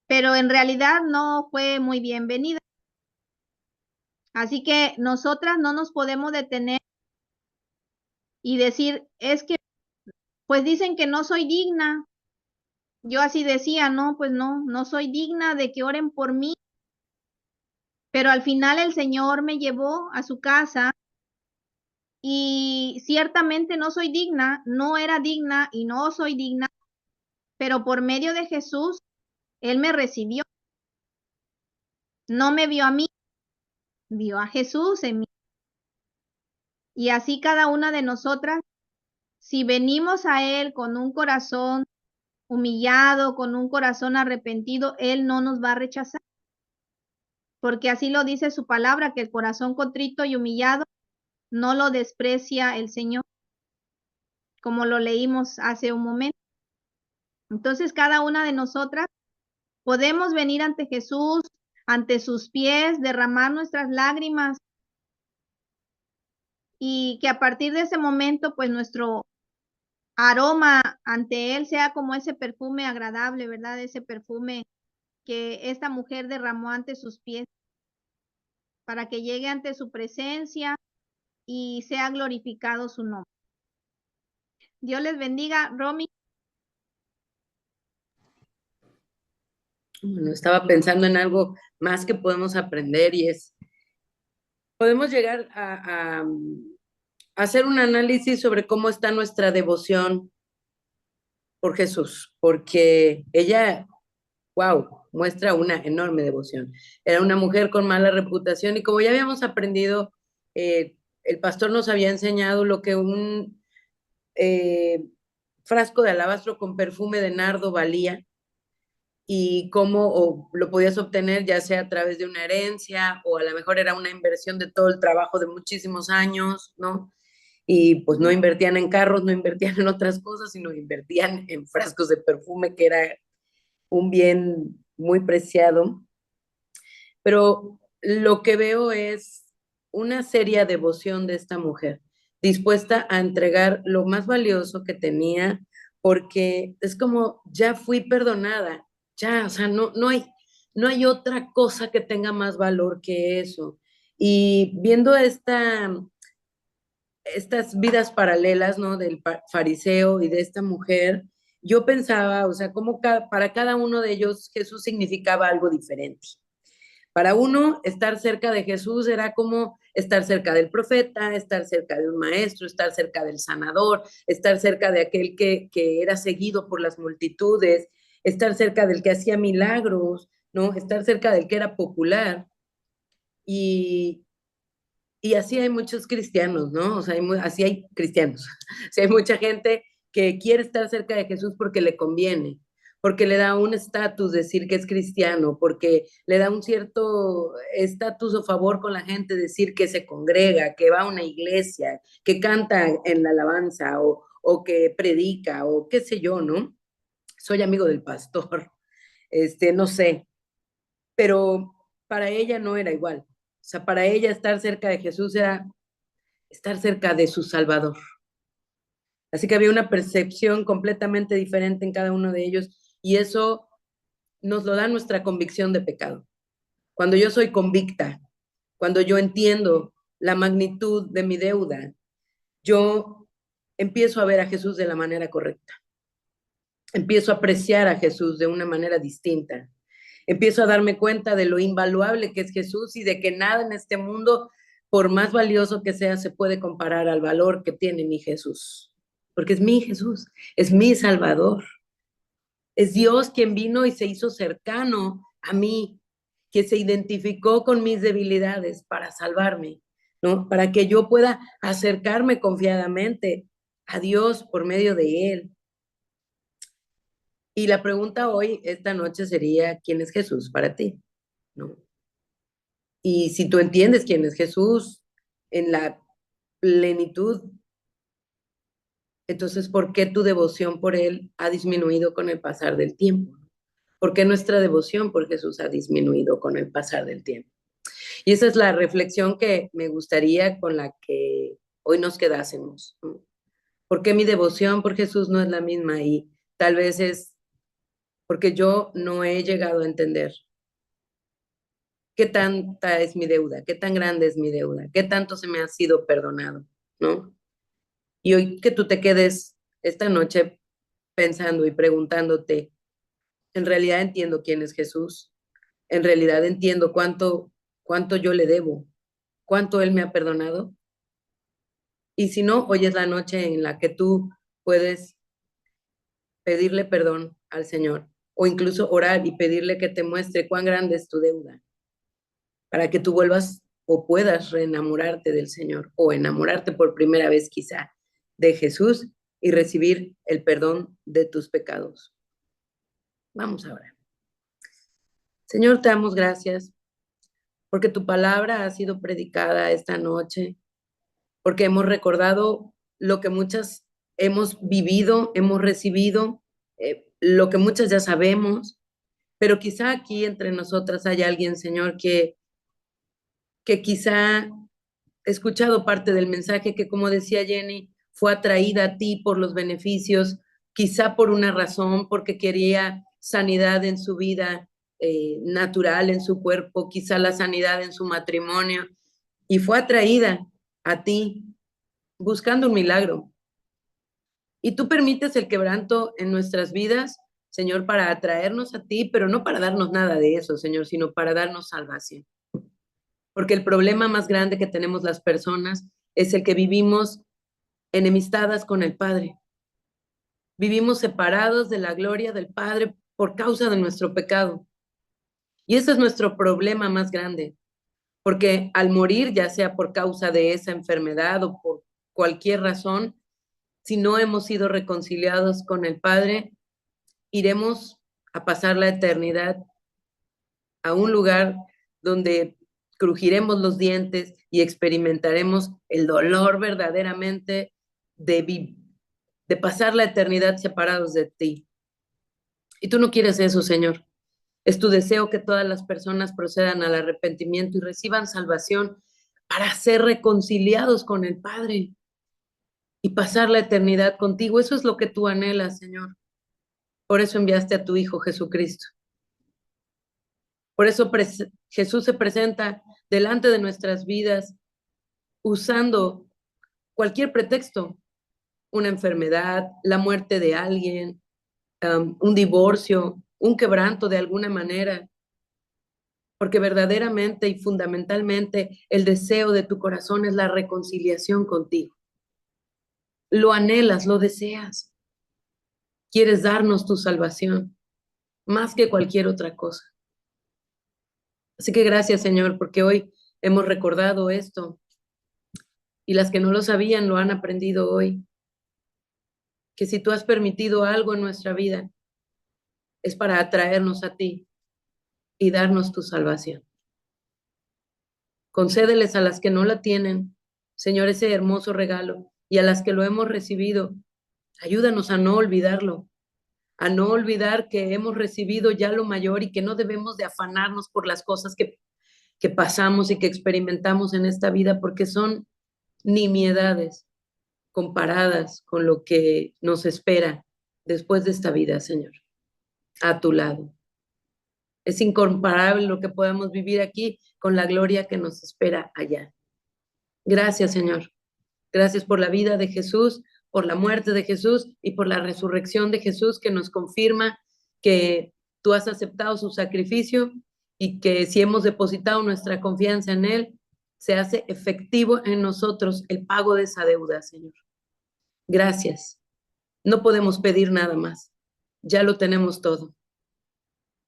pero en realidad no fue muy bienvenida. Así que nosotras no nos podemos detener y decir, es que, pues dicen que no soy digna. Yo así decía, no, pues no soy digna de que oren por mí. Pero al final el Señor me llevó a su casa y ciertamente no soy digna, no era digna y no soy digna, pero por medio de Jesús, Él me recibió. No me vio a mí, vio a Jesús en mí. Y así cada una de nosotras, si venimos a Él con un corazón humillado, con un corazón arrepentido, Él no nos va a rechazar. Porque así lo dice su palabra, que el corazón contrito y humillado no lo desprecia el Señor, como lo leímos hace un momento. Entonces, cada una de nosotras podemos venir ante Jesús, ante sus pies, derramar nuestras lágrimas y que a partir de ese momento, pues nuestro aroma ante Él sea como ese perfume agradable, ¿verdad? Ese perfume que esta mujer derramó ante sus pies para que llegue ante su presencia y sea glorificado su nombre. Dios les bendiga, Romy. Bueno, estaba pensando en algo más que podemos aprender y podemos llegar a hacer un análisis sobre cómo está nuestra devoción por Jesús, porque ella, wow, muestra una enorme devoción. Era una mujer con mala reputación y como ya habíamos aprendido, el pastor nos había enseñado lo que un frasco de alabastro con perfume de nardo valía y cómo lo podías obtener ya sea a través de una herencia o a lo mejor era una inversión de todo el trabajo de muchísimos años, ¿no? Y pues no invertían en carros, no invertían en otras cosas, sino invertían en frascos de perfume, que era un bien muy preciado. Pero lo que veo es una seria devoción de esta mujer, dispuesta a entregar lo más valioso que tenía, porque es como, ya fui perdonada, ya, o sea, no hay otra cosa que tenga más valor que eso. Y viendo estas vidas paralelas, ¿no? Del fariseo y de esta mujer, yo pensaba, o sea, cómo para cada uno de ellos Jesús significaba algo diferente. Para uno, estar cerca de Jesús era como estar cerca del profeta, estar cerca de un maestro, estar cerca del sanador, estar cerca de aquel que era seguido por las multitudes, estar cerca del que hacía milagros, ¿no? Estar cerca del que era popular. Y, y así hay muchos cristianos, ¿no? O sea, así hay cristianos. O sea, hay mucha gente que quiere estar cerca de Jesús porque le conviene, porque le da un estatus decir que es cristiano, porque le da un cierto estatus o favor con la gente decir que se congrega, que va a una iglesia, que canta en la alabanza o que predica o qué sé yo, ¿no? Soy amigo del pastor, no sé, pero para ella no era igual. O sea, para ella estar cerca de Jesús era estar cerca de su Salvador. Así que había una percepción completamente diferente en cada uno de ellos y eso nos lo da nuestra convicción de pecado. Cuando yo soy convicta, cuando yo entiendo la magnitud de mi deuda, yo empiezo a ver a Jesús de la manera correcta. Empiezo a apreciar a Jesús de una manera distinta. Empiezo a darme cuenta de lo invaluable que es Jesús y de que nada en este mundo, por más valioso que sea, se puede comparar al valor que tiene mi Jesús. Porque es mi Jesús, es mi Salvador. Es Dios quien vino y se hizo cercano a mí, que se identificó con mis debilidades para salvarme, ¿no? Para que yo pueda acercarme confiadamente a Dios por medio de Él. Y la pregunta hoy, esta noche, sería, ¿quién es Jesús para ti? ¿No? Y si tú entiendes quién es Jesús en la plenitud, entonces, ¿por qué tu devoción por Él ha disminuido con el pasar del tiempo? ¿Por qué nuestra devoción por Jesús ha disminuido con el pasar del tiempo? Y esa es la reflexión que me gustaría con la que hoy nos quedásemos, ¿no? ¿Por qué mi devoción por Jesús no es la misma? Y tal vez es porque yo no he llegado a entender qué tanta es mi deuda, qué tan grande es mi deuda, qué tanto se me ha sido perdonado, ¿no? Y hoy que tú te quedes esta noche pensando y preguntándote, ¿en realidad entiendo quién es Jesús? ¿En realidad entiendo cuánto yo le debo? ¿Cuánto Él me ha perdonado? Y si no, hoy es la noche en la que tú puedes pedirle perdón al Señor o incluso orar y pedirle que te muestre cuán grande es tu deuda para que tú vuelvas o puedas reenamorarte del Señor o enamorarte por primera vez quizá de Jesús y recibir el perdón de tus pecados. Vamos ahora. Señor, te damos gracias porque tu palabra ha sido predicada esta noche, porque hemos recordado lo que muchas hemos vivido, hemos recibido, lo que muchas ya sabemos, pero quizá aquí entre nosotras hay alguien, Señor, que quizá escuchado parte del mensaje que, como decía Jenny, fue atraída a ti por los beneficios, quizá por una razón, porque quería sanidad en su vida natural, en su cuerpo, quizá la sanidad en su matrimonio, y fue atraída a ti buscando un milagro. Y tú permites el quebranto en nuestras vidas, Señor, para atraernos a ti, pero no para darnos nada de eso, Señor, sino para darnos salvación. Porque el problema más grande que tenemos las personas es el que vivimos enemistadas con el Padre. Vivimos separados de la gloria del Padre por causa de nuestro pecado. Y ese es nuestro problema más grande, porque al morir, ya sea por causa de esa enfermedad o por cualquier razón, si no hemos sido reconciliados con el Padre, iremos a pasar la eternidad a un lugar donde crujiremos los dientes y experimentaremos el dolor verdaderamente de pasar la eternidad separados de ti. Y tú no quieres eso, Señor. Es tu deseo que todas las personas procedan al arrepentimiento y reciban salvación para ser reconciliados con el Padre y pasar la eternidad contigo. Eso es lo que tú anhelas, Señor. Por eso enviaste a tu Hijo Jesucristo. Por eso Jesús se presenta delante de nuestras vidas usando cualquier pretexto, una enfermedad, la muerte de alguien, un divorcio, un quebranto de alguna manera, porque verdaderamente y fundamentalmente el deseo de tu corazón es la reconciliación contigo. Lo anhelas, lo deseas. Quieres darnos tu salvación más que cualquier otra cosa. Así que gracias, Señor, porque hoy hemos recordado esto y las que no lo sabían lo han aprendido hoy, que si tú has permitido algo en nuestra vida es para atraernos a ti y darnos tu salvación. Concédeles a las que no la tienen, Señor, ese hermoso regalo, y a las que lo hemos recibido, ayúdanos a no olvidarlo, a no olvidar que hemos recibido ya lo mayor y que no debemos de afanarnos por las cosas que pasamos y que experimentamos en esta vida, porque son nimiedades comparadas con lo que nos espera después de esta vida, Señor, a tu lado. Es incomparable lo que podemos vivir aquí con la gloria que nos espera allá. Gracias, Señor. Gracias por la vida de Jesús, por la muerte de Jesús y por la resurrección de Jesús, que nos confirma que tú has aceptado su sacrificio y que si hemos depositado nuestra confianza en Él, se hace efectivo en nosotros el pago de esa deuda, Señor. Gracias. No podemos pedir nada más. Ya lo tenemos todo.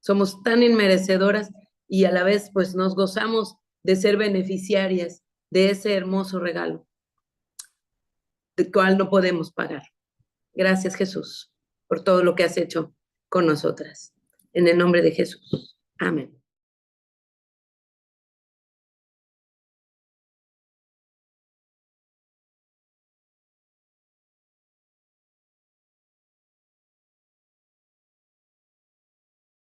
Somos tan inmerecedoras y a la vez pues nos gozamos de ser beneficiarias de ese hermoso regalo, del cual no podemos pagar. Gracias, Jesús, por todo lo que has hecho con nosotras. En el nombre de Jesús. Amén.